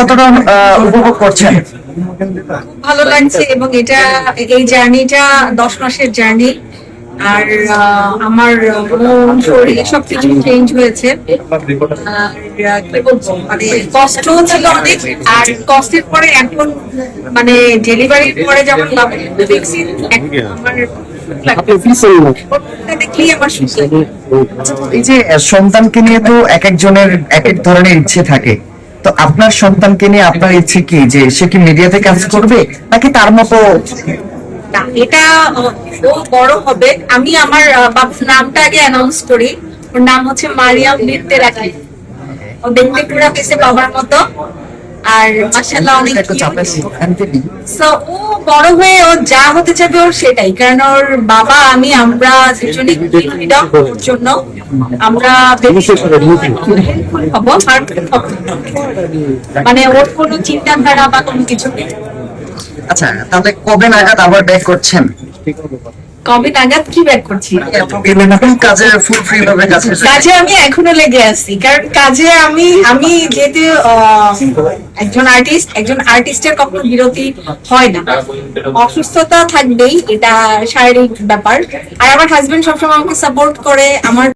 কতটা উপভোগ করছেন? ভালো লাগছে, এবং এই জার্নিটা 10 মাসের জার্নি। আর আমার মন শরীর সবকিছু চেঞ্জ হয়েছে। আর কি বলবো, মানে কষ্ট ছিল অনেক, আর কষ্টের পরে এখন মানে ডেলিভারির পরে যেমন দেখছি আমার দেখলেই আমার সুখ লাগে। এই যে সন্তানকে নিয়ে তো এক একজনের এক এক ধরনের ইচ্ছে থাকে, তো আপনার সন্তানকে নিয়ে আপনার ইচ্ছে কি, যে সে কি মিডিয়াতে কাজ করবে নাকি তার মতো? না, এটা ও বড় হবে। আমি আমার বাবুর নামটা আগে অ্যানাউন্স করি। ওর নাম হচ্ছে মারিয়াম বিনতে রাখি। ও দেখতে পুরো কেসে বাবার মতো, আর মাশাআল্লাহ অনেক সো ও বড় হয়ে ও যা হতে চাবে ওর সেটাই, কারণ ওর বাবা আমরা দুজনেই ফ্রিডম ওর জন্য। আমরা হব আর মানে ওর কোনো চিন্তাধারা বা কোনো কিছু নেই। আচ্ছা, তাহলে কবে নাগাদ আবার ব্যাক করছেন? কবে নাগাদ কি ব্যাক করছি? কাজে ফুল ফ্রি ভাবে কাজে আমি এখনো লেগে আছি, কারণ কাজে আমি যেহেতু একজন আর্টিস্টের কখনো বিরতি হয় না। অসুস্থতা থাকবেই, এটা শারীরিক ব্যাপার। আর আমার হাজবেন্ড সবসময় আমাকে সাপোর্ট করে। আমার